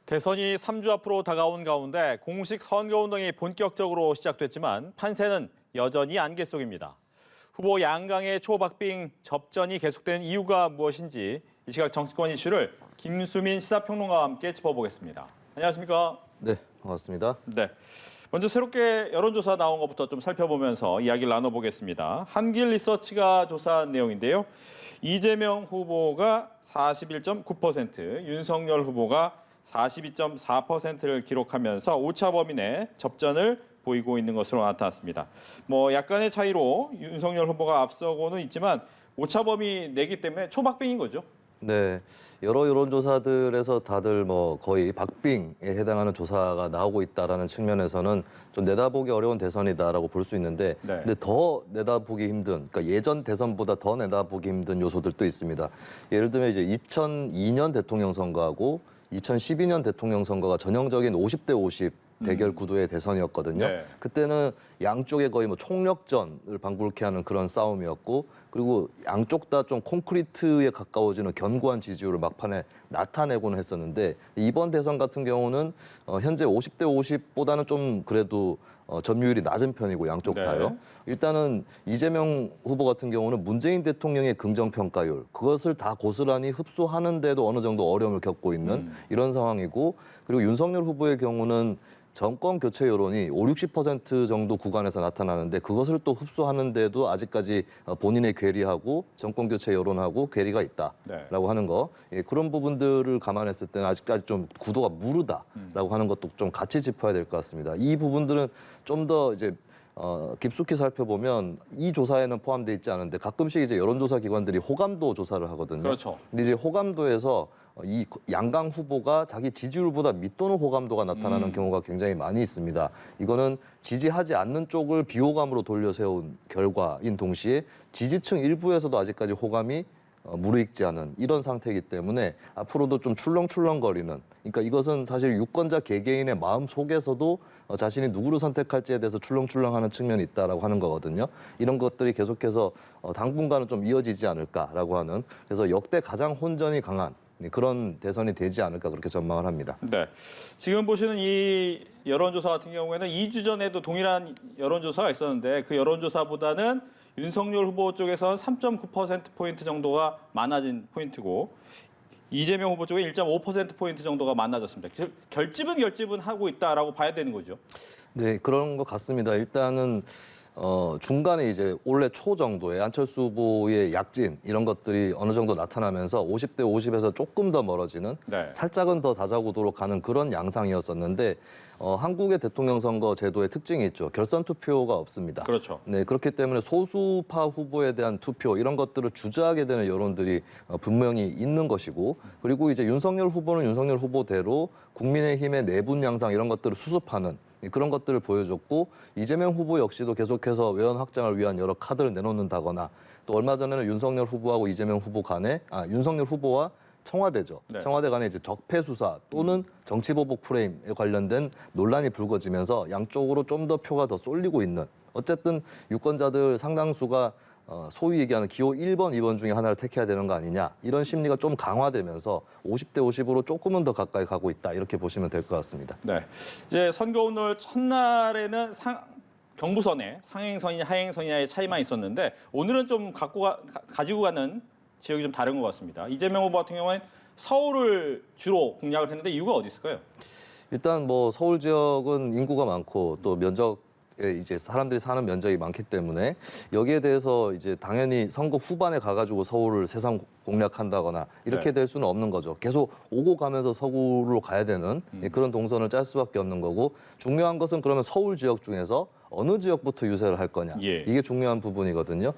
대선이 3주 앞으로 다가온 가운데 공식 선거운동이 본격적으로 시작됐지만 판세는 여전히 안개 속입니다. 후보 양강의 초박빙 접전이 계속된 이유가 무엇인지 이 시각 정치권 이슈를 김수민 시사평론가와 함께 짚어보겠습니다. 안녕하십니까? 네, 반갑습니다. 네. 먼저 새롭게 여론조사 나온 것부터 좀 살펴보면서 이야기를 나눠보겠습니다. 한길 리서치가 조사한 내용인데요. 이재명 후보가 41.9%, 윤석열 후보가 42.4%를 기록하면서 오차 범위 내 접전을 보이고 있는 것으로 나타났습니다. 약간의 차이로 윤석열 후보가 앞서고는 있지만 오차 범위 내기 때문에 초박빙인 거죠. 네, 여러 여론조사들에서 다들 거의 박빙에 해당하는 조사가 나오고 있다라는 측면에서는 좀 내다보기 어려운 대선이다라고 볼 수 있는데, 네. 근데 더 내다보기 힘든, 그러니까 예전 대선보다 더 내다보기 힘든 요소들도 있습니다. 예를 들면 이제 2002년 대통령 선거하고 2012년 대통령 선거가 전형적인 50대 50 대결 구도의 대선이었거든요. 네. 그때는 양쪽에 거의 총력전을 방불케 하는 그런 싸움이었고, 그리고 양쪽 다 좀 콘크리트에 가까워지는 견고한 지지율을 막판에 나타내고는 했었는데, 이번 대선 같은 경우는 현재 50대 50보다는 좀 그래도 점유율이 낮은 편이고 양쪽 네. 다요. 일단은 이재명 후보 같은 경우는 문재인 대통령의 긍정평가율, 그것을 다 고스란히 흡수하는데도 어느 정도 어려움을 겪고 있는 이런 상황이고, 그리고 윤석열 후보의 경우는 정권 교체 여론이 60% 정도 구간에서 나타나는데, 그것을 또 흡수하는데도 아직까지 본인의 괴리하고 정권 교체 여론하고 괴리가 있다라고 네. 하는 거, 그런 부분들을 감안했을 때는 아직까지 좀 구도가 무르다라고 하는 것도 좀 같이 짚어야 될 것 같습니다. 이 부분들은 좀 더 이제 깊숙이 살펴보면 이 조사에는 포함되어 있지 않은데, 가끔씩 이제 여론조사 기관들이 호감도 조사를 하거든요. 그렇죠. 근데 이제 호감도에서 이 양강 후보가 자기 지지율보다 밑도는 호감도가 나타나는 경우가 굉장히 많이 있습니다. 이거는 지지하지 않는 쪽을 비호감으로 돌려 세운 결과인 동시에 지지층 일부에서도 아직까지 호감이 무르익지 않은 이런 상태이기 때문에 앞으로도 좀 출렁출렁거리는, 그러니까 이것은 사실 유권자 개개인의 마음 속에서도 자신이 누구를 선택할지에 대해서 출렁출렁하는 측면이 있다라고 하는 거거든요. 이런 것들이 계속해서 당분간은 좀 이어지지 않을까라고 하는, 그래서 역대 가장 혼전이 강한 그런 대선이 되지 않을까 그렇게 전망을 합니다. 네. 지금 보시는 이 여론조사 같은 경우에는 2주 전에도 동일한 여론조사가 있었는데, 그 여론조사보다는 윤석열 후보 쪽에서는 3.9%포인트 정도가 많아진 포인트고, 이재명 후보 쪽에 1.5%포인트 정도가 많아졌습니다. 결집은 하고 있다라고 봐야 되는 거죠. 네, 그런 것 같습니다. 일단은 중간에 이제 올해 초 정도에 안철수 후보의 약진 이런 것들이 어느 정도 나타나면서 50대 50에서 조금 더 멀어지는, 네. 살짝은 더 다자구도로 가는 그런 양상이었었는데, 한국의 대통령 선거 제도의 특징이 있죠. 결선 투표가 없습니다. 그렇죠. 네, 그렇기 때문에 소수파 후보에 대한 투표 이런 것들을 주저하게 되는 여론들이 분명히 있는 것이고, 그리고 이제 윤석열 후보는 윤석열 후보대로 국민의힘의 내분 양상 이런 것들을 수습하는 그런 것들을 보여줬고, 이재명 후보 역시도 계속해서 외연 확장을 위한 여러 카드를 내놓는다거나, 또 얼마 전에는 윤석열 후보하고 이재명 후보 간에 윤석열 후보와 청와대죠. 네. 청와대 간의 이제 적폐 수사 또는 정치보복 프레임에 관련된 논란이 불거지면서 양쪽으로 좀 더 표가 더 쏠리고 있는, 어쨌든 유권자들 상당수가 소위 얘기하는 기호 1번, 2번 중에 하나를 택해야 되는 거 아니냐, 이런 심리가 좀 강화되면서 50대 50으로 조금은 더 가까이 가고 있다, 이렇게 보시면 될 것 같습니다. 네. 이제 선거 오늘 첫날에는 경부선에 상행선이냐 하행선이냐의 차이만 있었는데, 오늘은 좀 가지고 가는 지역이 좀 다른 것 같습니다. 이재명 후보 같은 경우에는 서울을 주로 공략을 했는데 이유가 어디 있을까요? 일단 서울 지역은 인구가 많고 또 이제 사람들이 사는 면적이 많기 때문에 여기에 대해서 이제 당연히 선거 후반에 가가지고 서울을 세상 공략한다거나 이렇게 네. 될 수는 없는 거죠. 계속 오고 가면서 서구로 가야 되는 그런 동선을 짤 수밖에 없는 거고, 중요한 것은 그러면 서울 지역 중에서 어느 지역부터 유세를 할 거냐, 예. 이게 중요한 부분이거든요.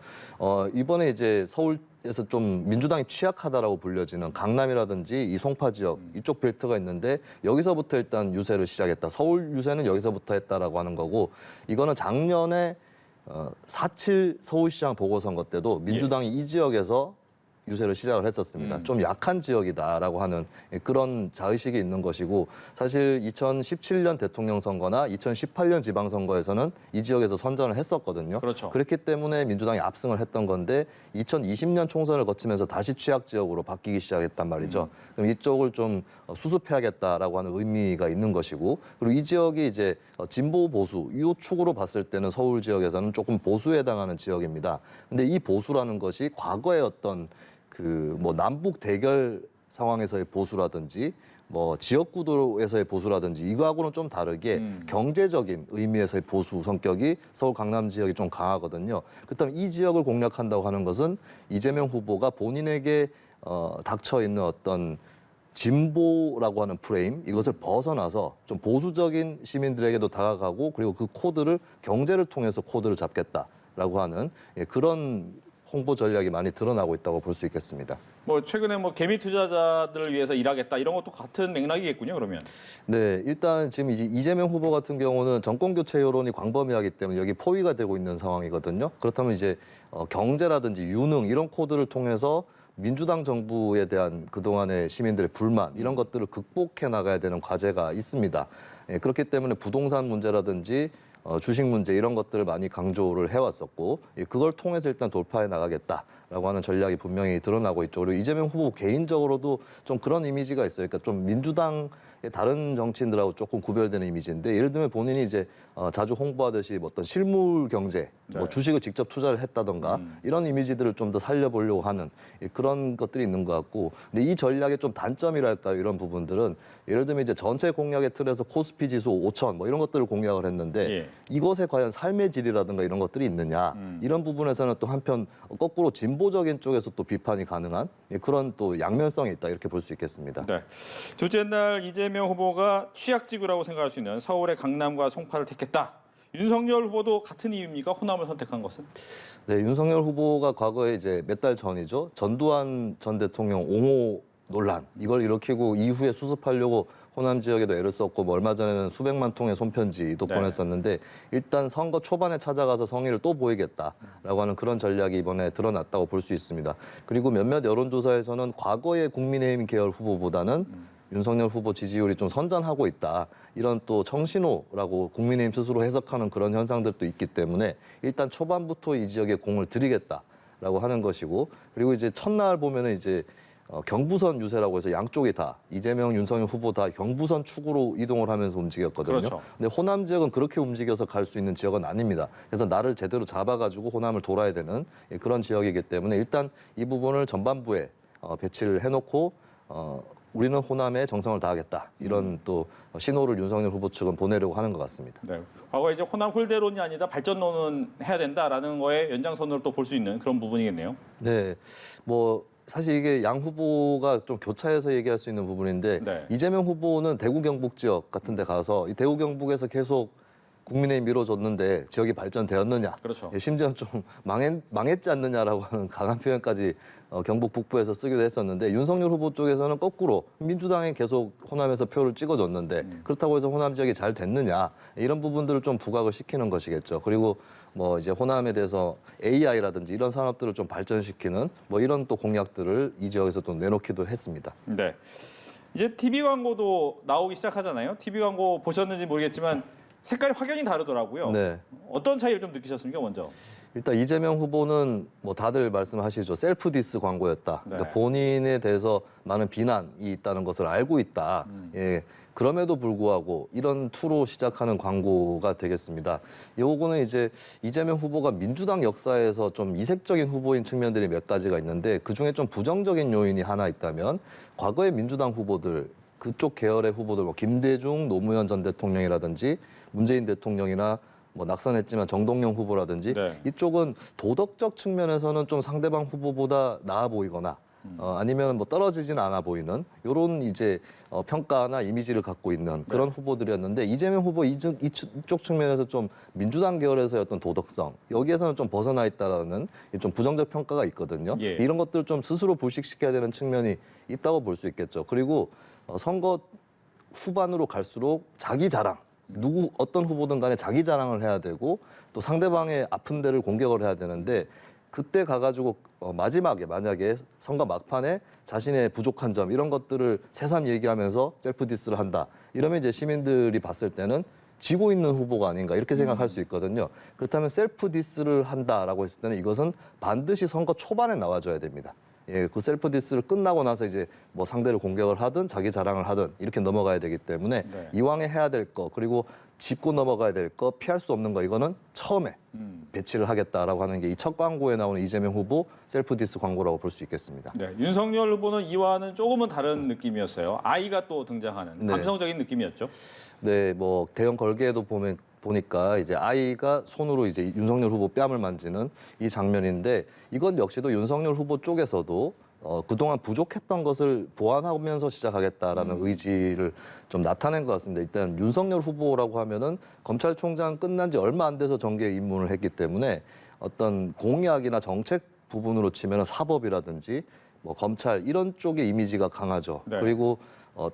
이번에 이제 서울에서 좀 민주당이 취약하다라고 불려지는 강남이라든지 이 송파 지역 이쪽 벨트가 있는데, 여기서부터 일단 유세를 시작했다. 서울 유세는 여기서부터 했다라고 하는 거고, 이거는 작년에 4.7 서울시장 보궐선거 때도 민주당이 이 지역에서 유세를 시작을 했었습니다. 좀 약한 지역이다라고 하는 그런 자의식이 있는 것이고 사실 2017년 대통령 선거나 2018년 지방선거에서는 이 지역에서 선전을 했었거든요. 그렇죠. 그렇기 때문에 민주당이 압승을 했던 건데 2020년 총선을 거치면서 다시 취약 지역으로 바뀌기 시작했단 말이죠. 그럼 이쪽을 좀 수습해야겠다라고 하는 의미가 있는 것이고 그리고 이 지역이 이제 진보 보수 이 축으로 봤을 때는 서울 지역에서는 조금 보수에 해당하는 지역입니다. 근데 이 보수라는 것이 과거의 어떤 그 뭐 남북 대결 상황에서의 보수라든지 뭐 지역 구도에서의 보수라든지 이거하고는 좀 다르게 경제적인 의미에서의 보수 성격이 서울 강남 지역이 좀 강하거든요. 그렇다면 이 지역을 공략한다고 하는 것은 이재명 후보가 본인에게 닥쳐 있는 어떤 진보라고 하는 프레임 이것을 벗어나서 좀 보수적인 시민들에게도 다가가고 그리고 그 코드를 경제를 통해서 코드를 잡겠다라고 하는 그런 홍보 전략이 많이 드러나고 있다고 볼 수 있겠습니다. 뭐 최근에 뭐 개미 투자자들을 위해서 일하겠다 이런 것도 같은 맥락이겠군요. 그러면. 네, 일단 지금 이재명 후보 같은 경우는 정권 교체 여론이 광범위하기 때문에 여기 포위가 되고 있는 상황이거든요. 그렇다면 이제 경제라든지 유능 이런 코드를 통해서 민주당 정부에 대한 그동안의 시민들의 불만 이런 것들을 극복해 나가야 되는 과제가 있습니다. 그렇기 때문에 부동산 문제라든지 주식 문제 이런 것들을 많이 강조를 해왔었고 그걸 통해서 일단 돌파해 나가겠다라고 하는 전략이 분명히 드러나고 있죠. 그리고 이재명 후보 개인적으로도 좀 그런 이미지가 있어요. 그러니까 좀 민주당 다른 정치인들하고 조금 구별되는 이미지인데 예를 들면 본인이 이제 자주 홍보하듯이 뭐 어떤 실물 경제, 뭐 주식을 직접 투자를 했다던가 이런 이미지들을 좀 더 살려보려고 하는 그런 것들이 있는 것 같고 근데 이 전략의 좀 단점이랄까요? 이런 부분들은 예를 들면 이제 전체 공약의 틀에서 코스피 지수 5천 뭐 이런 것들을 공약을 했는데 예. 이것에 과연 삶의 질이라든가 이런 것들이 있느냐 이런 부분에서는 또 한편 거꾸로 진보적인 쪽에서 또 비판이 가능한 그런 또 양면성이 있다 이렇게 볼 수 있겠습니다. 네. 둘째 날 이재명 후보가 취약지구라고 생각할 수 있는 서울의 강남과 송파를 택했다. 윤석열 후보도 같은 이유입니까? 호남을 선택한 것은? 네, 윤석열 후보가 과거에 이제 몇 달 전이죠. 전두환 전 대통령 옹호 논란 이걸 일으키고 이후에 수습하려고 호남 지역에도 애를 썼고 뭐 얼마 전에는 수백만 통의 손편지도 네. 보냈었는데 일단 선거 초반에 찾아가서 성의를 또 보이겠다라고 하는 그런 전략이 이번에 드러났다고 볼 수 있습니다. 그리고 몇몇 여론조사에서는 과거의 국민의힘 계열 후보보다는 윤석열 후보 지지율이 좀 선전하고 있다. 이런 또 청신호라고 국민의힘 스스로 해석하는 그런 현상들도 있기 때문에 일단 초반부터 이 지역에 공을 들이겠다라고 하는 것이고 그리고 이제 첫날 보면은 이제 경부선 유세라고 해서 양쪽이 다 이재명, 윤석열 후보 다 경부선 축으로 이동을 하면서 움직였거든요. 그렇죠. 근데 호남 지역은 그렇게 움직여서 갈 수 있는 지역은 아닙니다. 그래서 나를 제대로 잡아가지고 호남을 돌아야 되는 그런 지역이기 때문에 일단 이 부분을 전반부에 배치를 해놓고 우리는 호남에 정성을 다하겠다 이런 또 신호를 윤석열 후보 측은 보내려고 하는 것 같습니다. 네. 과거 이제 호남 홀대론이 아니다 발전론은 해야 된다라는 거에 연장선으로 또 볼 수 있는 그런 부분이겠네요. 네, 뭐 사실 이게 양 후보가 좀 교차해서 얘기할 수 있는 부분인데 네. 이재명 후보는 대구 경북 지역 같은 데 가서 이 대구 경북에서 계속 국민의힘 밀어줬는데 지역이 발전되었느냐. 그렇죠. 심지어 좀 망했지 않느냐라고 하는 강한 표현까지 경북 북부에서 쓰기도 했었는데 윤석열 후보 쪽에서는 거꾸로 민주당에 계속 호남에서 표를 찍어줬는데 그렇다고 해서 호남 지역이 잘 됐느냐 이런 부분들을 좀 부각을 시키는 것이겠죠. 그리고 뭐 이제 호남에 대해서 AI라든지 이런 산업들을 좀 발전시키는 뭐 이런 또 공약들을 이 지역에서 또 내놓기도 했습니다. 네. 이제 TV 광고도 나오기 시작하잖아요. TV 광고 보셨는지 모르겠지만 색깔이 확연히 다르더라고요. 네. 어떤 차이를 좀 느끼셨습니까, 먼저? 일단 이재명 후보는 뭐 다들 말씀하시죠. 셀프 디스 광고였다. 네. 그러니까 본인에 대해서 많은 비난이 있다는 것을 알고 있다. 예. 그럼에도 불구하고 이런 투로 시작하는 광고가 되겠습니다. 요거는 이제 이재명 후보가 민주당 역사에서 좀 이색적인 후보인 측면들이 몇 가지가 있는데 그중에 좀 부정적인 요인이 하나 있다면 과거의 민주당 후보들 그쪽 계열의 후보들 뭐 김대중, 노무현 전 대통령이라든지 문재인 대통령이나 뭐 낙선했지만 정동영 후보라든지 네. 이쪽은 도덕적 측면에서는 좀 상대방 후보보다 나아 보이거나 아니면 뭐 떨어지진 않아 보이는 이런 이제 평가나 이미지를 갖고 있는 그런 후보들이었는데 이재명 후보 이쪽 측면에서 좀 민주당 계열에서의 어떤 도덕성 여기에서는 좀 벗어나 있다라는 좀 부정적 평가가 있거든요. 예. 이런 것들 좀 스스로 불식시켜야 되는 측면이 있다고 볼 수 있겠죠. 그리고 선거 후반으로 갈수록 자기 자랑 어떤 후보든 간에 자기 자랑을 해야 되고 또 상대방의 아픈 데를 공격을 해야 되는데 그때 가가지고 마지막에 만약에 선거 막판에 자신의 부족한 점 이런 것들을 새삼 얘기하면서 셀프 디스를 한다. 이러면 이제 시민들이 봤을 때는 지고 있는 후보가 아닌가 이렇게 생각할 수 있거든요. 그렇다면 셀프 디스를 한다라고 했을 때는 이것은 반드시 선거 초반에 나와줘야 됩니다. 예, 그 셀프 디스를 끝나고 나서 이제 뭐 상대를 공격을 하든 자기 자랑을 하든 이렇게 넘어가야 되기 때문에 네. 이왕에 해야 될 거 그리고 짚고 넘어가야 될 거 피할 수 없는 거 이거는 처음에 배치를 하겠다라고 하는 게 이 첫 광고에 나오는 이재명 후보 셀프 디스 광고라고 볼 수 있겠습니다. 네, 윤석열 후보는 이와는 조금은 다른 느낌이었어요. 아이가 또 등장하는 네. 감성적인 느낌이었죠. 네, 뭐 대형 걸개에도 보니까 이제 아이가 손으로 이제 윤석열 후보 뺨을 만지는 이 장면인데 이건 역시도 윤석열 후보 쪽에서도 그동안 부족했던 것을 보완하면서 시작하겠다라는 의지를 좀 나타낸 것 같습니다. 일단 윤석열 후보라고 하면은 검찰총장 끝난 지 얼마 안 돼서 정계에 입문을 했기 때문에 어떤 공약이나 정책 부분으로 치면은 사법이라든지 뭐 검찰 이런 쪽의 이미지가 강하죠. 네. 그리고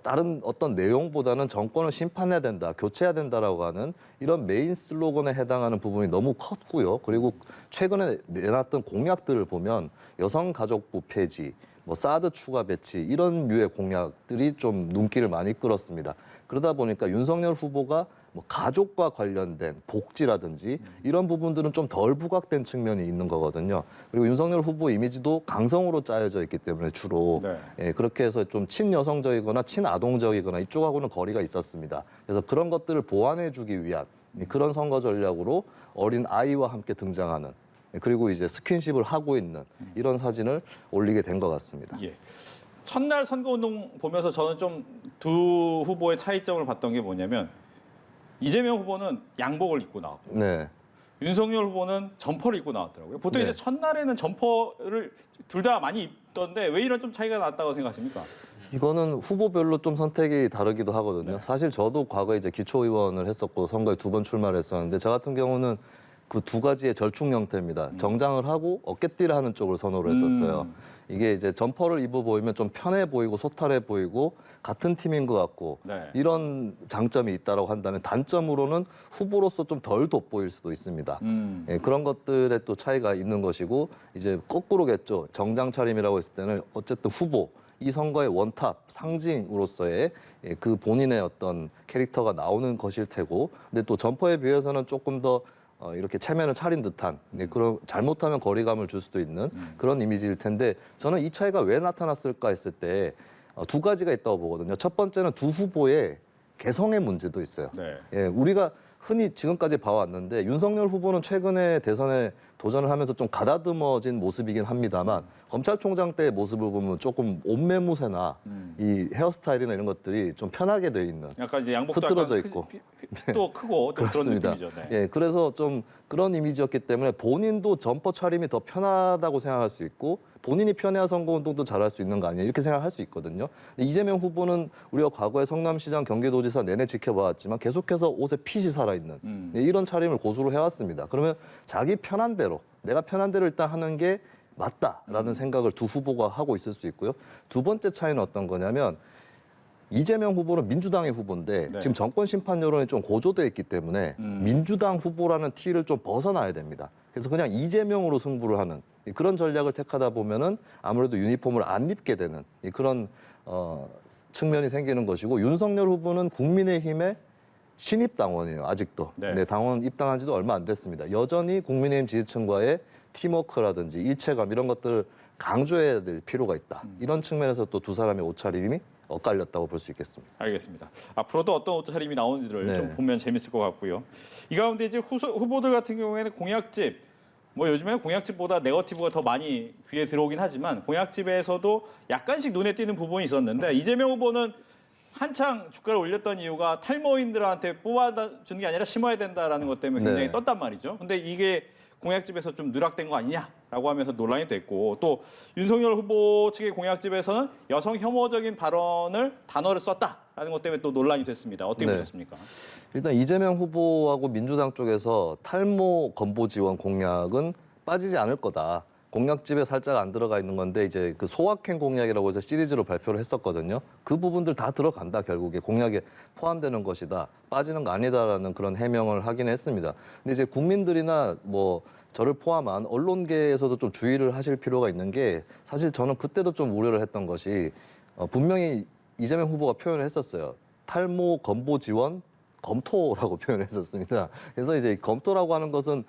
다른 어떤 내용보다는 정권을 심판해야 된다, 교체해야 된다라고 하는 이런 메인 슬로건에 해당하는 부분이 너무 컸고요. 그리고 최근에 내놨던 공약들을 보면 여성가족부 폐지, 뭐 사드 추가 배치 이런 류의 공약들이 좀 눈길을 많이 끌었습니다. 그러다 보니까 윤석열 후보가 뭐 가족과 관련된 복지라든지 이런 부분들은 좀 덜 부각된 측면이 있는 거거든요. 그리고 윤석열 후보 이미지도 강성으로 짜여져 있기 때문에 주로 네. 예, 그렇게 해서 좀 친여성적이거나 친아동적이거나 이쪽하고는 거리가 있었습니다. 그래서 그런 것들을 보완해주기 위한 그런 선거 전략으로 어린 아이와 함께 등장하는 그리고 이제 스킨십을 하고 있는 이런 사진을 올리게 된 것 같습니다. 예. 첫날 선거운동 보면서 저는 좀 두 후보의 차이점을 봤던 게 뭐냐면 이재명 후보는 양복을 입고 나왔고 네. 윤석열 후보는 점퍼를 입고 나왔더라고요. 보통 네. 이제 첫날에는 점퍼를 둘 다 많이 입던데 왜 이런 좀 차이가 났다고 생각하십니까? 이거는 후보별로 좀 선택이 다르기도 하거든요. 네. 사실 저도 과거에 이제 기초의원을 했었고 선거에 2번 출마를 했었는데 저 같은 경우는 그 두 가지의 절충 형태입니다. 정장을 하고 어깨띠를 하는 쪽을 선호를 했었어요. 이게 이제 점퍼를 입어 보이면 좀 편해 보이고 소탈해 보이고 같은 팀인 것 같고 네. 이런 장점이 있다라고 한다면 단점으로는 후보로서 좀 덜 돋보일 수도 있습니다. 예, 그런 것들에 또 차이가 있는 것이고 이제 거꾸로겠죠. 정장 차림이라고 했을 때는 어쨌든 후보 이 선거의 원탑 상징으로서의 그 본인의 어떤 캐릭터가 나오는 것일 테고 근데 또 점퍼에 비해서는 조금 더 이렇게 체면을 차린 듯한 그런 잘못하면 거리감을 줄 수도 있는 그런 이미지일 텐데 저는 이 차이가 왜 나타났을까 했을 때 두 가지가 있다고 보거든요. 첫 번째는 두 후보의 개성의 문제도 있어요. 네. 예, 우리가 흔히 지금까지 봐왔는데 윤석열 후보는 최근에 대선에 도전을 하면서 좀 가다듬어진 모습이긴 합니다만 검찰총장 때의 모습을 보면 조금 옷매무새나 이 헤어스타일이나 이런 것들이 좀 편하게 돼 있는 약간 이제 양복도 흐트러져 약간 있고. pit도 크고 좀 그런 그렇습니다. 느낌이죠. 네. 예, 그래서 좀 그런 이미지였기 때문에 본인도 점퍼 차림이 더 편하다고 생각할 수 있고 본인이 편해야 선거운동도 잘할 수 있는 거 아니냐 이렇게 생각할 수 있거든요. 근데 이재명 후보는 우리가 과거에 성남시장, 경기도지사 내내 지켜봐왔지만 계속해서 옷에 핏이 살아있는 이런 차림을 고수를 해왔습니다. 그러면 자기 편한 대로 내가 편한 대로 일단 하는 게 맞다라는 생각을 두 후보가 하고 있을 수 있고요. 두 번째 차이는 어떤 거냐면 이재명 후보는 민주당의 후보인데 네. 지금 정권 심판 여론이 좀 고조돼 있기 때문에 민주당 후보라는 티를 좀 벗어나야 됩니다. 그래서 그냥 이재명으로 승부를 하는 그런 전략을 택하다 보면은 아무래도 유니폼을 안 입게 되는 그런 측면이 생기는 것이고 윤석열 후보는 국민의힘의 신입 당원이에요. 아직도. 네. 네, 당원 입당한 지도 얼마 안 됐습니다. 여전히 국민의힘 지지층과의 팀워크라든지 일체감 이런 것들을 강조해야 될 필요가 있다. 이런 측면에서 또 두 사람의 옷차림이 엇갈렸다고 볼 수 있겠습니다. 알겠습니다. 앞으로도 어떤 옷차림이 나오는지를 네. 좀 보면 재밌을 것 같고요. 이 가운데 이제 후보들 같은 경우에는 공약집, 뭐 요즘에는 공약집보다 네거티브가 더 많이 귀에 들어오긴 하지만 공약집에서도 약간씩 눈에 띄는 부분이 있었는데 이재명 후보는 한창 주가를 올렸던 이유가 탈모인들한테 뽑아주는 게 아니라 심어야 된다라는 것 때문에 굉장히 네. 떴단 말이죠. 근데 이게 공약집에서 좀 누락된 거 아니냐라고 하면서 논란이 됐고 또 윤석열 후보 측의 공약집에서는 여성 혐오적인 단어를 썼다라는 것 때문에 또 논란이 됐습니다. 어떻게 네. 보셨습니까? 일단 이재명 후보하고 민주당 쪽에서 탈모 건보 지원 공약은 빠지지 않을 거다. 공약집에 살짝 안 들어가 있는 건데 이제 그 소확행 공약이라고 해서 시리즈로 발표를 했었거든요. 그 부분들 다 들어간다 결국에 공약에 포함되는 것이다. 빠지는 거 아니다라는 그런 해명을 하긴 했습니다. 근데 이제 국민들이나 뭐 저를 포함한 언론계에서도 좀 주의를 하실 필요가 있는 게 사실 저는 그때도 좀 우려를 했던 것이 분명히 이재명 후보가 표현을 했었어요. 탈모 건보 지원 검토라고 표현했었습니다. 그래서 이제 검토라고 하는 것은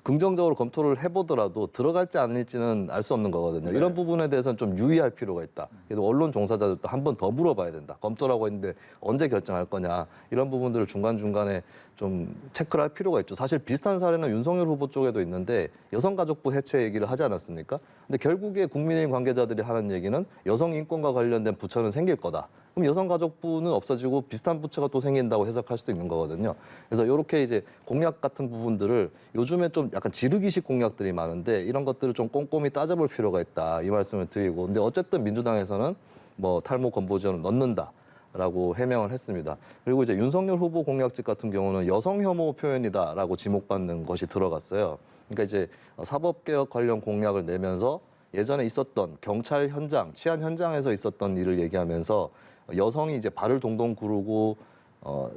긍정적으로 검토를 해보더라도 들어갈지 아닐지는 알 수 없는 거거든요. 네. 이런 부분에 대해서는 좀 유의할 필요가 있다. 그래서 언론 종사자들도 한 번 더 물어봐야 된다. 검토라고 했는데 언제 결정할 거냐. 이런 부분들을 중간중간에 좀 체크를 할 필요가 있죠. 사실 비슷한 사례는 윤석열 후보 쪽에도 있는데 여성가족부 해체 얘기를 하지 않았습니까? 근데 결국에 국민의힘 관계자들이 하는 얘기는 여성 인권과 관련된 부처는 생길 거다. 그럼 여성가족부는 없어지고 비슷한 부처가 또 생긴다고 해석할 수도 있는 거거든요. 그래서 이렇게 이제 공약 같은 부분들을 요즘에 좀 약간 지르기식 공약들이 많은데 이런 것들을 좀 꼼꼼히 따져볼 필요가 있다. 이 말씀을 드리고. 근데 어쨌든 민주당에서는 뭐 탈모 건보 지원을 넣는다라고 해명을 했습니다. 그리고 이제 윤석열 후보 공약집 같은 경우는 여성 혐오 표현이다라고 지목받는 것이 들어갔어요. 그러니까 이제 사법개혁 관련 공약을 내면서 예전에 있었던 경찰 현장, 치안 현장에서 있었던 일을 얘기하면서 여성이 이제 발을 동동 구르고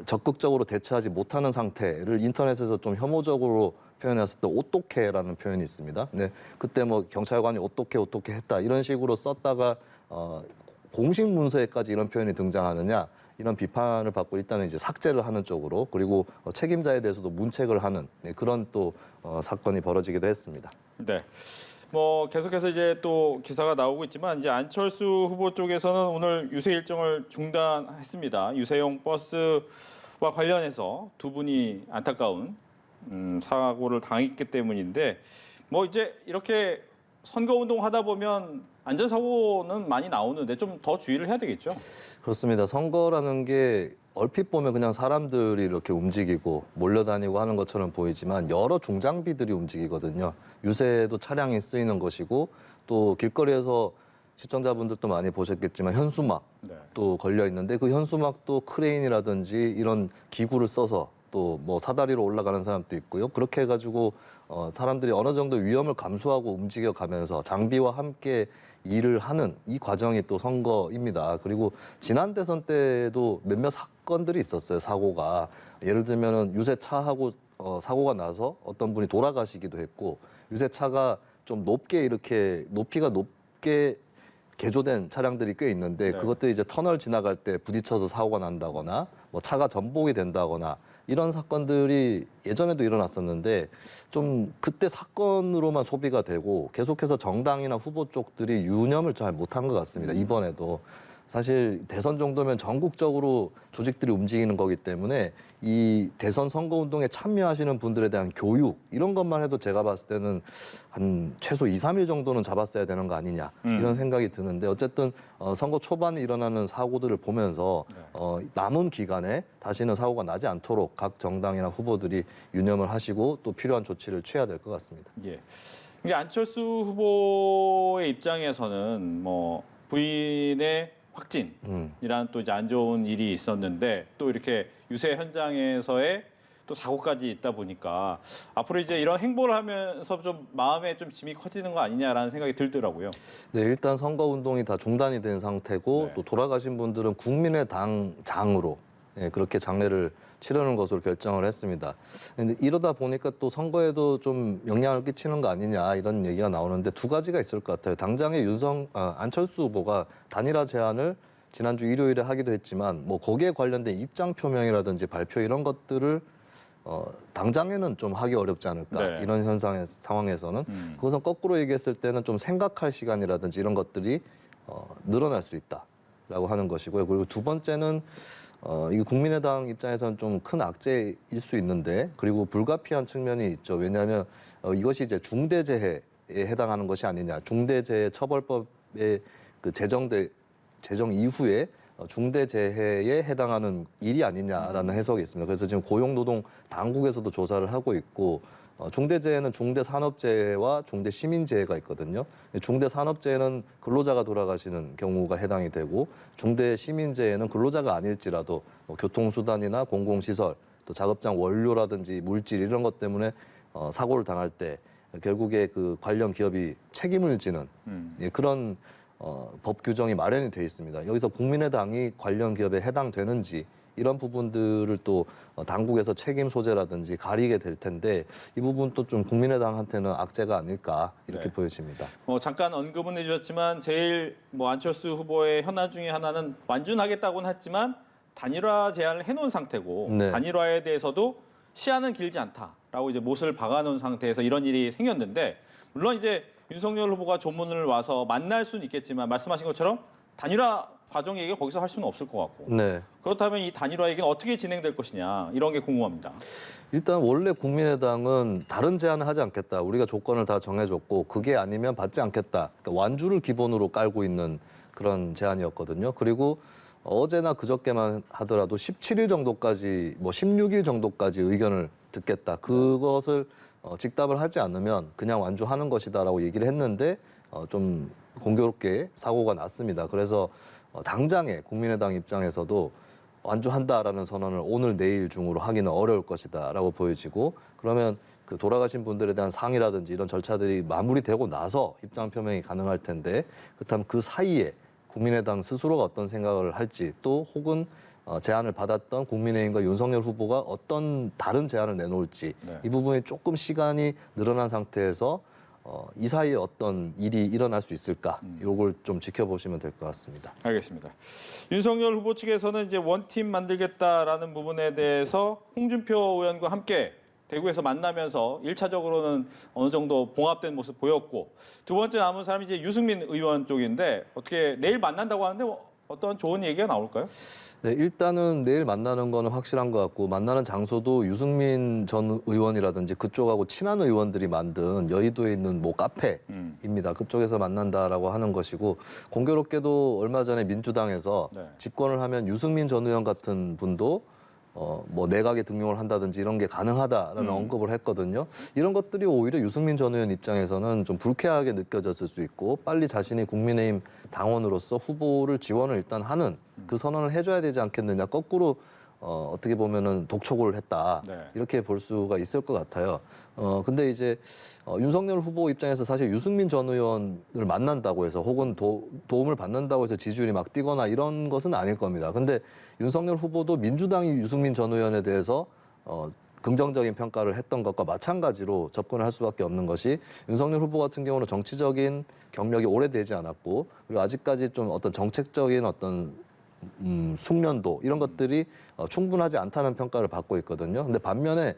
적극적으로 대처하지 못하는 상태를 인터넷에서 좀 혐오적으로 표현했을 때 오똑해라는 표현이 있습니다. 네, 그때 뭐 경찰관이 오똑해 했다 이런 식으로 썼다가 공식 문서에까지 이런 표현이 등장하느냐 이런 비판을 받고 일단은 이제 삭제를 하는 쪽으로 그리고 책임자에 대해서도 문책을 하는 그런 또 사건이 벌어지기도 했습니다. 네. 뭐 계속해서 이제 또 기사가 나오고 있지만 이제 안철수 후보 쪽에서는 오늘 유세 일정을 중단했습니다. 유세용 버스와 관련해서 두 분이 안타까운 사고를 당했기 때문인데 뭐 이제 이렇게 선거운동 하다 보면 안전사고는 많이 나오는데 좀 더 주의를 해야 되겠죠. 그렇습니다. 선거라는 게 얼핏 보면 그냥 사람들이 이렇게 움직이고 몰려다니고 하는 것처럼 보이지만 여러 중장비들이 움직이거든요. 유세도 차량이 쓰이는 것이고 또 길거리에서 시청자분들도 많이 보셨겠지만 현수막 네. 또 걸려 있는데 그 현수막도 크레인이라든지 이런 기구를 써서 또 뭐 사다리로 올라가는 사람도 있고요. 그렇게 해가지고 사람들이 어느 정도 위험을 감수하고 움직여가면서 장비와 함께 일을 하는 이 과정이 또 선거입니다. 그리고 지난 대선 때도 몇몇 사건들이 있었어요. 사고가 예를 들면은 유세차하고 사고가 나서 어떤 분이 돌아가시기도 했고 유세차가 좀 높게 이렇게 높이가 높게 개조된 차량들이 꽤 있는데 네. 그것들이 이제 터널 지나갈 때 부딪혀서 사고가 난다거나 뭐 차가 전복이 된다거나 이런 사건들이 예전에도 일어났었는데 좀 그때 사건으로만 소비가 되고 계속해서 정당이나 후보 쪽들이 유념을 잘 못한 것 같습니다. 이번에도 사실 대선 정도면 전국적으로 조직들이 움직이는 거기 때문에 이 대선 선거운동에 참여하시는 분들에 대한 교육 이런 것만 해도 제가 봤을 때는 한 최소 2, 3일 정도는 잡았어야 되는 거 아니냐 이런 생각이 드는데 어쨌든 선거 초반에 일어나는 사고들을 보면서 남은 기간에 다시는 사고가 나지 않도록 각 정당이나 후보들이 유념을 하시고 또 필요한 조치를 취해야 될 것 같습니다. 예. 이게 안철수 후보의 입장에서는 뭐 부인의 확진이란 또 이제 안 좋은 일이 있었는데 또 이렇게 유세 현장에서의 또 사고까지 있다 보니까 앞으로 이제 이런 행보를 하면서 좀 마음에 좀 짐이 커지는 거 아니냐라는 생각이 들더라고요. 네, 일단 선거 운동이 다 중단이 된 상태고 네. 또 돌아가신 분들은 국민의당 장으로 그렇게 장례를 치르는 것으로 결정을 했습니다. 근데 이러다 보니까 또 선거에도 좀 영향을 끼치는 거 아니냐 이런 얘기가 나오는데 두 가지가 있을 것 같아요. 당장에 안철수 후보가 단일화 제안을 지난주 일요일에 하기도 했지만 뭐 거기에 관련된 입장 표명이라든지 발표 이런 것들을 당장에는 좀 하기 어렵지 않을까 네. 이런 상황에서는 그것은 거꾸로 얘기했을 때는 좀 생각할 시간이라든지 이런 것들이 늘어날 수 있다라고 하는 것이고요. 그리고 두 번째는 이 국민의당 입장에서는 좀 큰 악재일 수 있는데 그리고 불가피한 측면이 있죠. 왜냐하면 이것이 이제 중대재해에 해당하는 것이 아니냐. 중대재해처벌법의 그 제정 이후에 중대재해에 해당하는 일이 아니냐라는 해석이 있습니다. 그래서 지금 고용노동 당국에서도 조사를 하고 있고 중대재해는 중대산업재해와 중대시민재해가 있거든요. 중대산업재해는 근로자가 돌아가시는 경우가 해당이 되고 중대시민재해는 근로자가 아닐지라도 교통수단이나 공공시설, 또 작업장 원료라든지 물질 이런 것 때문에 사고를 당할 때 결국에 그 관련 기업이 책임을 지는 예, 그런 법 규정이 마련이 돼 있습니다. 여기서 국민의당이 관련 기업에 해당되는지 이런 부분들을 또 당국에서 책임 소재라든지 가리게 될 텐데 이 부분도 좀 국민의당한테는 악재가 아닐까 이렇게 네. 보여집니다. 잠깐 언급은 해주셨지만 제일 안철수 후보의 현안 중에 하나는 완주하겠다고는 했지만 단일화 제안을 해놓은 상태고 네. 단일화에 대해서도 시한은 길지 않다라고 이제 못을 박아놓은 상태에서 이런 일이 생겼는데 물론 이제 윤석열 후보가 조문을 와서 만날 수는 있겠지만 말씀하신 것처럼 단일화 과정 얘기가 거기서 할 수는 없을 것 같고 네. 그렇다면 이 단일화 얘기는 어떻게 진행될 것이냐 이런 게 궁금합니다. 일단 원래 국민의당은 다른 제안을 하지 않겠다. 우리가 조건을 다 정해줬고 그게 아니면 받지 않겠다. 그러니까 완주를 기본으로 깔고 있는 그런 제안이었거든요. 그리고 어제나 그저께만 하더라도 17일 정도까지 16일 정도까지 의견을 듣겠다. 그것을 직답을 하지 않으면 그냥 완주하는 것이다라고 얘기를 했는데 좀 공교롭게 사고가 났습니다. 그래서 당장에 국민의당 입장에서도 완주한다라는 선언을 오늘 내일 중으로 하기는 어려울 것이다라고 보여지고 그러면 그 돌아가신 분들에 대한 상이라든지 이런 절차들이 마무리되고 나서 입장 표명이 가능할 텐데 그렇다면 그 사이에 국민의당 스스로가 어떤 생각을 할지 또 혹은 제안을 받았던 국민의힘과 윤석열 후보가 어떤 다른 제안을 내놓을지 네. 이 부분이 조금 시간이 늘어난 상태에서 이 사이에 어떤 일이 일어날 수 있을까 이걸 좀 지켜보시면 될 것 같습니다. 알겠습니다. 윤석열 후보 측에서는 이제 원팀 만들겠다라는 부분에 대해서 홍준표 의원과 함께 대구에서 만나면서 1차적으로는 어느 정도 봉합된 모습 보였고 두 번째 남은 사람이 이제 유승민 의원 쪽인데 어떻게 내일 만난다고 하는데 어떤 좋은 얘기가 나올까요? 네, 일단은 내일 만나는 거는 확실한 것 같고 만나는 장소도 유승민 전 의원이라든지 그쪽하고 친한 의원들이 만든 여의도에 있는 카페입니다. 그쪽에서 만난다라고 하는 것이고 공교롭게도 얼마 전에 민주당에서 네. 집권을 하면 유승민 전 의원 같은 분도 내각에 등용을 한다든지 이런 게 가능하다라는 언급을 했거든요. 이런 것들이 오히려 유승민 전 의원 입장에서는 좀 불쾌하게 느껴졌을 수 있고 빨리 자신이 국민의힘 당원으로서 후보를 지원을 일단 하는 그 선언을 해줘야 되지 않겠느냐. 거꾸로 어떻게 보면은 독촉을 했다. 네. 이렇게 볼 수가 있을 것 같아요. 근데 이제 윤석열 후보 입장에서 사실 유승민 전 의원을 만난다고 해서 혹은 도움을 받는다고 해서 지지율이 막 뛰거나 이런 것은 아닐 겁니다. 근데 윤석열 후보도 민주당이 유승민 전 의원에 대해서 긍정적인 평가를 했던 것과 마찬가지로 접근을 할 수밖에 없는 것이 윤석열 후보 같은 경우는 정치적인 경력이 오래되지 않았고 그리고 아직까지 좀 어떤 정책적인 어떤 숙련도 이런 것들이 충분하지 않다는 평가를 받고 있거든요. 근데 반면에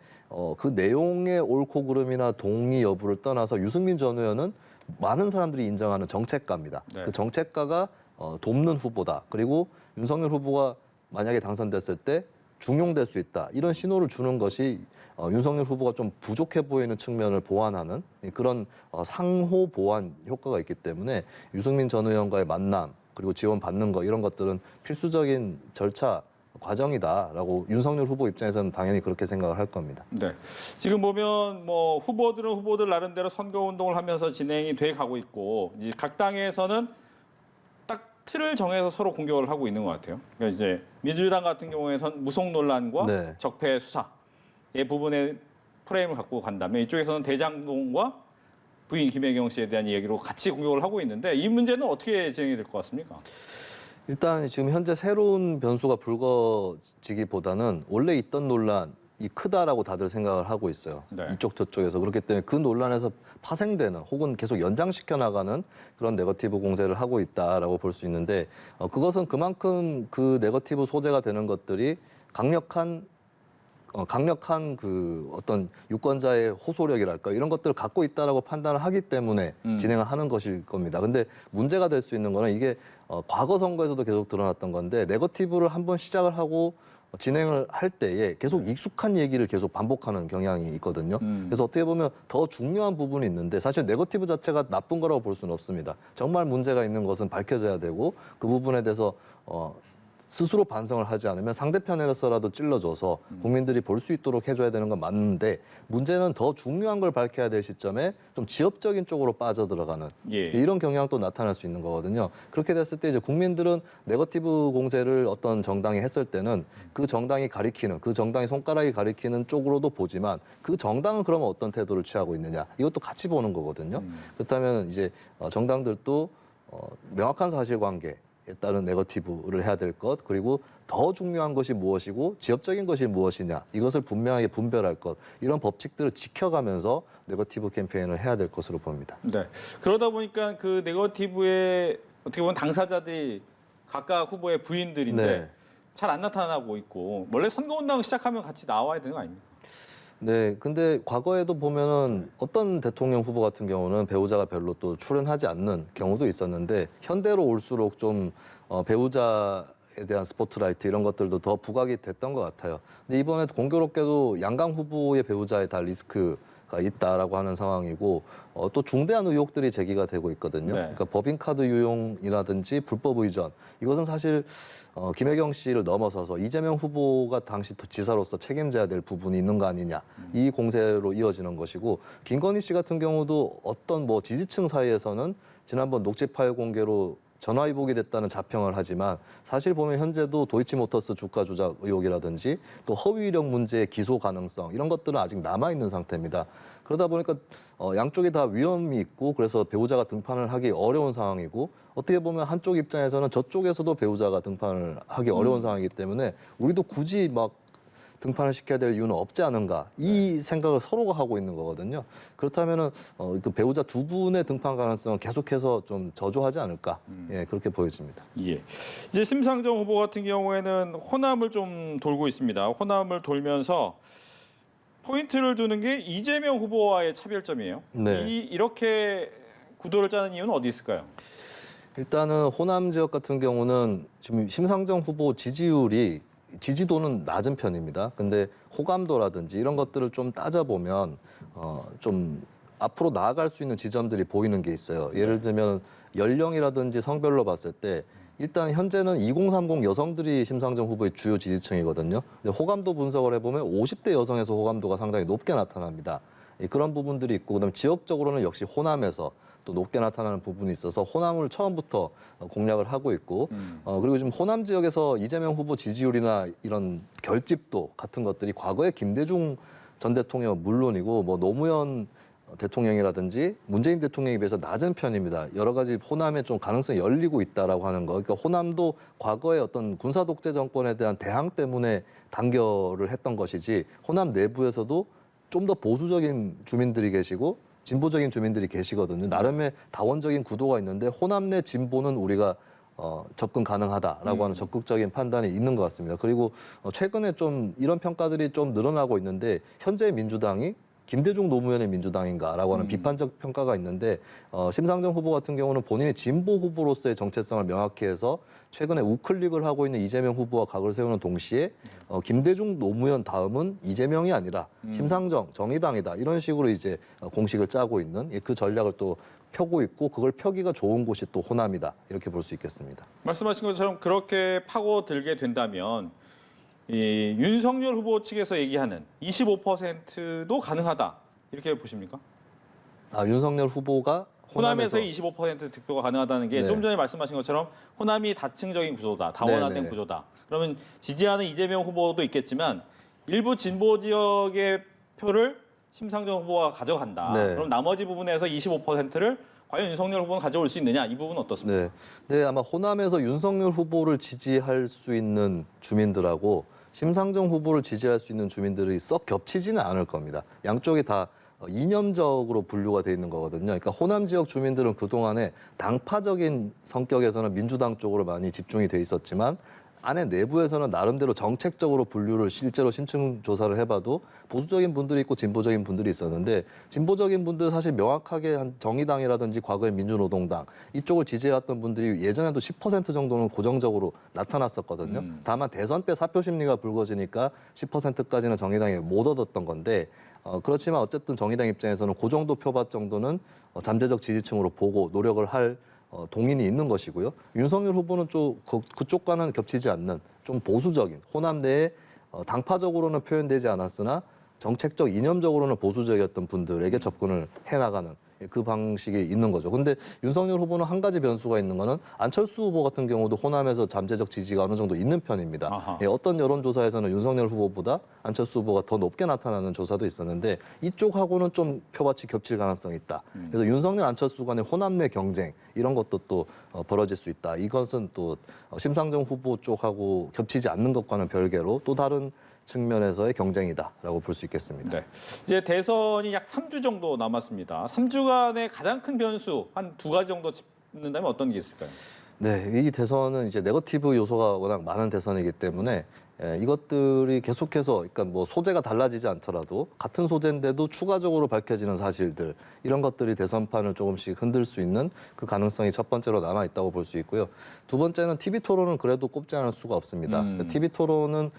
그 내용의 옳고 그름이나 동의 여부를 떠나서 유승민 전 의원은 많은 사람들이 인정하는 정책가입니다. 네. 그 정책가가 돕는 후보다. 그리고 윤석열 후보가 만약에 당선됐을 때 중용될 수 있다. 이런 신호를 주는 것이 윤석열 후보가 좀 부족해 보이는 측면을 보완하는 그런 상호 보완 효과가 있기 때문에 유승민 전 의원과의 만남 그리고 지원 받는 거 이런 것들은 필수적인 절차 과정이다라고 윤석열 후보 입장에서는 당연히 그렇게 생각을 할 겁니다. 네. 지금 보면 후보들은 후보들 나름대로 선거 운동을 하면서 진행이 돼 가고 있고 이제 각 당에서는 딱 틀을 정해서 서로 공격을 하고 있는 것 같아요. 그러니까 이제 민주당 같은 경우에선 무속 논란과 네. 적폐 수사의 부분에 프레임을 갖고 간다면 이쪽에서는 대장동과 부인 김혜경 씨에 대한 얘기로 같이 공격을 하고 있는데 이 문제는 어떻게 진행이 될 것 같습니까? 일단 지금 현재 새로운 변수가 불거지기보다는 원래 있던 논란이 크다라고 다들 생각을 하고 있어요. 네. 이쪽 저쪽에서. 그렇기 때문에 그 논란에서 파생되는 혹은 계속 연장시켜 나가는 그런 네거티브 공세를 하고 있다라고 볼 수 있는데 그것은 그만큼 그 네거티브 소재가 되는 것들이 강력한 그 어떤 유권자의 호소력이랄까 이런 것들을 갖고 있다라고 판단을 하기 때문에 진행을 하는 것일 겁니다. 근데 문제가 될 수 있는 거는 이게 과거 선거에서도 계속 드러났던 건데 네거티브를 한번 시작을 하고 진행을 할 때에 계속 익숙한 얘기를 계속 반복하는 경향이 있거든요. 그래서 어떻게 보면 더 중요한 부분이 있는데 사실 네거티브 자체가 나쁜 거라고 볼 수는 없습니다. 정말 문제가 있는 것은 밝혀져야 되고 그 부분에 대해서 스스로 반성을 하지 않으면 상대편에서라도 찔러줘서 국민들이 볼 수 있도록 해줘야 되는 건 맞는데 문제는 더 중요한 걸 밝혀야 될 시점에 좀 지엽적인 쪽으로 빠져들어가는 예. 이런 경향도 나타날 수 있는 거거든요. 그렇게 됐을 때 이제 국민들은 네거티브 공세를 어떤 정당이 했을 때는 그 정당이 가리키는 그 정당의 손가락이 가리키는 쪽으로도 보지만 그 정당은 그러면 어떤 태도를 취하고 있느냐 이것도 같이 보는 거거든요. 그렇다면 이제 정당들도 명확한 사실관계에 따른 네거티브를 해야 될 것 그리고 더 중요한 것이 무엇이고 지엽적인 것이 무엇이냐 이것을 분명하게 분별할 것 이런 법칙들을 지켜가면서 네거티브 캠페인을 해야 될 것으로 봅니다. 네. 그러다 보니까 그 네거티브의 어떻게 보면 당사자들이 각각 후보의 부인들인데 네. 잘 안 나타나고 있고 원래 선거운동 시작하면 같이 나와야 되는 거 아닙니까? 네, 근데 과거에도 보면은 어떤 대통령 후보 같은 경우는 배우자가 별로 또 출연하지 않는 경우도 있었는데 현대로 올수록 좀 배우자에 대한 스포트라이트 이런 것들도 더 부각이 됐던 것 같아요. 근데 이번에 공교롭게도 양강 후보의 배우자에 다 리스크가 있다라고 하는 상황이고 또 중대한 의혹들이 제기가 되고 있거든요. 네. 그러니까 법인카드 유용이라든지 불법 의전 이것은 사실 김혜경 씨를 넘어서서 이재명 후보가 당시 지사로서 책임져야 될 부분이 있는 거 아니냐 이 공세로 이어지는 것이고 김건희 씨 같은 경우도 어떤 뭐 지지층 사이에서는 지난번 녹취 파일 공개로 전화위복이 됐다는 자평을 하지만 사실 보면 현재도 도이치모터스 주가 조작 의혹이라든지 또 허위 이력 문제의 기소 가능성 이런 것들은 아직 남아 있는 상태입니다. 그러다 보니까 양쪽이 다 위험이 있고 그래서 배우자가 등판을 하기 어려운 상황이고 어떻게 보면 한쪽 입장에서는 저쪽에서도 배우자가 등판을 하기 어려운 상황이기 때문에 우리도 굳이 막 등판을 시켜야 될 이유는 없지 않은가 이 생각을 서로가 하고 있는 거거든요. 그렇다면은 그 배우자 두 분의 등판 가능성은 계속해서 좀 저조하지 않을까 예, 그렇게 보여집니다. 예. 이제 심상정 후보 같은 경우에는 호남을 좀 돌고 있습니다. 호남을 돌면서 포인트를 두는 게 이재명 후보와의 차별점이에요. 네. 이렇게 구도를 짜는 이유는 어디 있을까요? 일단은 호남 지역 같은 경우는 지금 심상정 후보 지지도는 낮은 편입니다. 근데 호감도라든지 이런 것들을 좀 따져보면 좀 앞으로 나아갈 수 있는 지점들이 보이는 게 있어요. 예를 들면 연령이라든지 성별로 봤을 때 일단 현재는 2030 여성들이 심상정 후보의 주요 지지층이거든요. 근데 호감도 분석을 해보면 50대 여성에서 호감도가 상당히 높게 나타납니다. 그런 부분들이 있고 그다음 지역적으로는 역시 호남에서 또 높게 나타나는 부분이 있어서 호남을 처음부터 공략을 하고 있고 그리고 지금 호남 지역에서 이재명 후보 지지율이나 이런 결집도 같은 것들이 과거에 김대중 전 대통령 물론이고 뭐 노무현 대통령이라든지 문재인 대통령에 비해서 낮은 편입니다. 여러 가지 호남에 좀 가능성이 열리고 있다라고 하는 거. 그러니까 호남도 과거의 어떤 군사 독재 정권에 대한 대항 때문에 단결을 했던 것이지 호남 내부에서도 좀 더 보수적인 주민들이 계시고 진보적인 주민들이 계시거든요. 나름의 다원적인 구도가 있는데 호남 내 진보는 우리가 접근 가능하다라고 하는 적극적인 판단이 있는 것 같습니다. 그리고 최근에 좀 이런 평가들이 좀 늘어나고 있는데 현재 민주당이 김대중 노무현의 민주당인가라고 하는 비판적 평가가 있는데 심상정 후보 같은 경우는 본인이 진보 후보로서의 정체성을 명확히 해서 최근에 우클릭을 하고 있는 이재명 후보와 각을 세우는 동시에 김대중 노무현 다음은 이재명이 아니라 심상정 정의당이다 이런 식으로 이제 공식을 짜고 있는 그 전략을 또 펴고 있고 그걸 펴기가 좋은 곳이 또 호남이다 이렇게 볼 수 있겠습니다. 말씀하신 것처럼 그렇게 파고들게 된다면 이 윤석열 후보 측에서 얘기하는 25%도 가능하다 이렇게 보십니까? 윤석열 후보가 호남에서의 25% 득표가 가능하다는 게 네. 좀 전에 말씀하신 것처럼 호남이 다층적인 구조다, 다원화된 네네. 구조다. 그러면 지지하는 이재명 후보도 있겠지만 일부 진보 지역의 표를 심상정 후보가 가져간다. 네. 그럼 나머지 부분에서 25%를 과연 윤석열 후보는 가져올 수 있느냐? 이 부분은 어떻습니까? 네, 아마 호남에서 윤석열 후보를 지지할 수 있는 주민들하고 심상정 후보를 지지할 수 있는 주민들이 썩 겹치지는 않을 겁니다. 양쪽이 다 이념적으로 분류가 돼 있는 거거든요. 그러니까 호남 지역 주민들은 그동안에 당파적인 성격에서는 민주당 쪽으로 많이 집중이 돼 있었지만 안에 내부에서는 나름대로 정책적으로 분류를 실제로 심층 조사를 해봐도 보수적인 분들이 있고 진보적인 분들이 있었는데 진보적인 분들 사실 명확하게 한 정의당이라든지 과거의 민주노동당 이쪽을 지지해왔던 분들이 예전에도 10% 정도는 고정적으로 나타났었거든요. 다만 대선 때 사표 심리가 불거지니까 10%까지는 정의당이 못 얻었던 건데 그렇지만 어쨌든 정의당 입장에서는 그 정도 표밭 정도는 잠재적 지지층으로 보고 노력을 할 동인이 있는 것이고요. 윤석열 후보는 좀 그쪽과는 겹치지 않는 좀 보수적인 호남 내에 당파적으로는 표현되지 않았으나 정책적 이념적으로는 보수적이었던 분들에게 접근을 해나가는 그 방식이 있는 거죠. 근데 윤석열 후보는 한 가지 변수가 있는 거는 안철수 후보 같은 경우도 호남에서 잠재적 지지가 어느 정도 있는 편입니다. 어떤 여론조사에서는 윤석열 후보보다 안철수 후보가 더 높게 나타나는 조사도 있었는데 이쪽하고는 좀 표밭이 겹칠 가능성이 있다. 그래서 윤석열 안철수 간의 호남 내 경쟁 이런 것도 또 벌어질 수 있다. 이것은 또 심상정 후보 쪽하고 겹치지 않는 것과는 별개로 또 다른 측면에서의 경쟁이다라고 볼 수 있겠습니다. 네. 이제 대선이 약 3주 정도 남았습니다. 3주간의 가장 큰 변수 한 2가지 정도 짚는다면 어떤 게 있을까요? 네, 이 대선은 이제 네거티브 요소가 워낙 많은 대선이기 때문에 이것들이 계속해서 그러니까 뭐 소재가 달라지지 않더라도 같은 소재인데도 추가적으로 밝혀지는 사실들 이런 것들이 대선판을 조금씩 흔들 수 있는 그 가능성이 첫 번째로 남아 있다고 볼 수 있고요. 두 번째는 TV 토론은 그래도 꼽지 않을 수가 없습니다. TV 토론은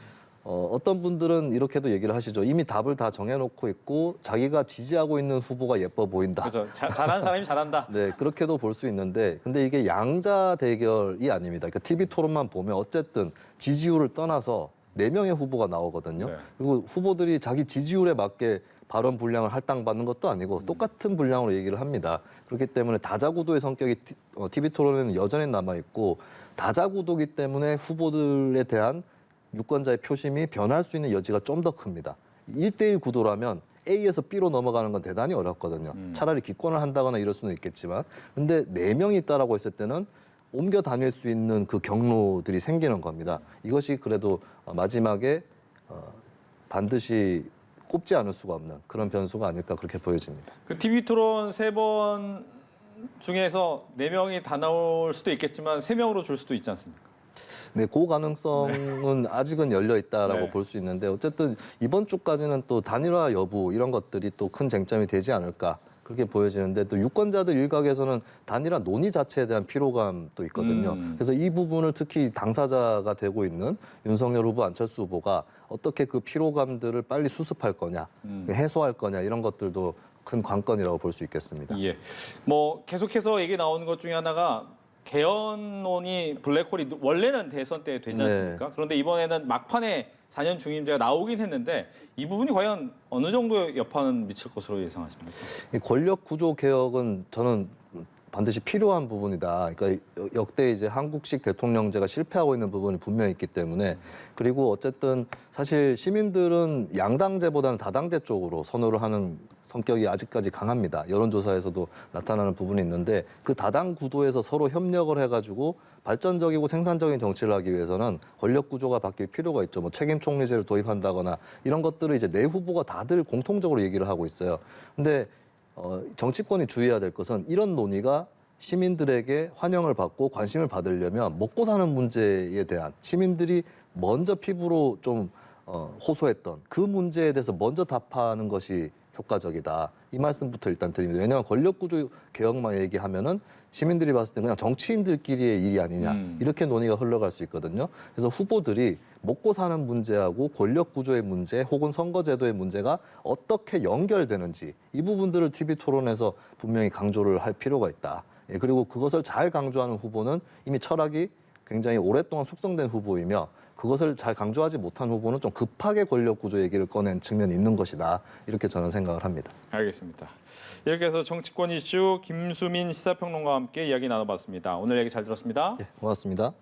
어떤 분들은 이렇게도 얘기를 하시죠. 이미 답을 다 정해놓고 있고 자기가 지지하고 있는 후보가 예뻐 보인다. 그렇죠. 잘하는 사람이 잘한다. 네, 그렇게도 볼 수 있는데 근데 이게 양자 대결이 아닙니다. 그러니까 TV 토론만 보면 어쨌든 지지율을 떠나서 4명의 후보가 나오거든요. 네. 그리고 후보들이 자기 지지율에 맞게 발언 분량을 할당받는 것도 아니고 똑같은 분량으로 얘기를 합니다. 그렇기 때문에 다자구도의 성격이 TV 토론에는 여전히 남아있고 다자구도기 때문에 후보들에 대한 유권자의 표심이 변할 수 있는 여지가 좀 더 큽니다. 1대1 구도라면 A에서 B로 넘어가는 건 대단히 어렵거든요. 차라리 기권을 한다거나 이럴 수는 있겠지만 근데 4명이 있다라고 했을 때는 옮겨 다닐 수 있는 그 경로들이 생기는 겁니다. 이것이 그래도 마지막에 반드시 꼽지 않을 수가 없는 그런 변수가 아닐까 그렇게 보여집니다. 그 TV 토론 3번 중에서 4명이 다 나올 수도 있겠지만 3명으로 줄 수도 있지 않습니까? 네, 그 가능성은 아직은 열려 있다라고 네. 볼 수 있는데 어쨌든 이번 주까지는 또 단일화 여부 이런 것들이 또 큰 쟁점이 되지 않을까 그렇게 보여지는데 또 유권자들 일각에서는 단일화 논의 자체에 대한 피로감도 있거든요. 그래서 이 부분을 특히 당사자가 되고 있는 윤석열 후보, 안철수 후보가 어떻게 그 피로감들을 빨리 수습할 거냐, 해소할 거냐 이런 것들도 큰 관건이라고 볼 수 있겠습니다. 예. 뭐 계속해서 얘기 나오는 것 중에 하나가 개헌론이 블랙홀이 원래는 대선 때 되지 않습니까? 네. 그런데 이번에는 막판에 4년 중임제가 나오긴 했는데 이 부분이 과연 어느 정도의 여파는 미칠 것으로 예상하십니까? 이 권력 구조 개혁은 저는 반드시 필요한 부분이다. 그러니까 역대 이제 한국식 대통령제가 실패하고 있는 부분이 분명히 있기 때문에 그리고 어쨌든 사실 시민들은 양당제보다는 다당제 쪽으로 선호를 하는 성격이 아직까지 강합니다. 여론조사에서도 나타나는 부분이 있는데 그 다당 구도에서 서로 협력을 해가지고 발전적이고 생산적인 정치를 하기 위해서는 권력 구조가 바뀔 필요가 있죠. 뭐 책임 총리제를 도입한다거나 이런 것들을 이제 내 후보가 다들 공통적으로 얘기를 하고 있어요. 근데 정치권이 주의해야 될 것은 이런 논의가 시민들에게 환영을 받고 관심을 받으려면 먹고 사는 문제에 대한 시민들이 먼저 피부로 좀 호소했던 그 문제에 대해서 먼저 답하는 것이 효과적이다. 이 말씀부터 일단 드립니다. 왜냐하면 권력구조 개혁만 얘기하면은 시민들이 봤을 때 그냥 정치인들끼리의 일이 아니냐 이렇게 논의가 흘러갈 수 있거든요. 그래서 후보들이 먹고 사는 문제하고 권력구조의 문제 혹은 선거제도의 문제가 어떻게 연결되는지 이 부분들을 TV 토론에서 분명히 강조를 할 필요가 있다. 예, 그리고 그것을 잘 강조하는 후보는 이미 철학이 굉장히 오랫동안 숙성된 후보이며 그것을 잘 강조하지 못한 후보는 좀 급하게 권력구조 얘기를 꺼낸 측면이 있는 것이다. 이렇게 저는 생각을 합니다. 알겠습니다. 이렇게 해서 정치권 이슈 김수민 시사평론가와 함께 이야기 나눠봤습니다. 오늘 얘기 잘 들었습니다. 예, 고맙습니다.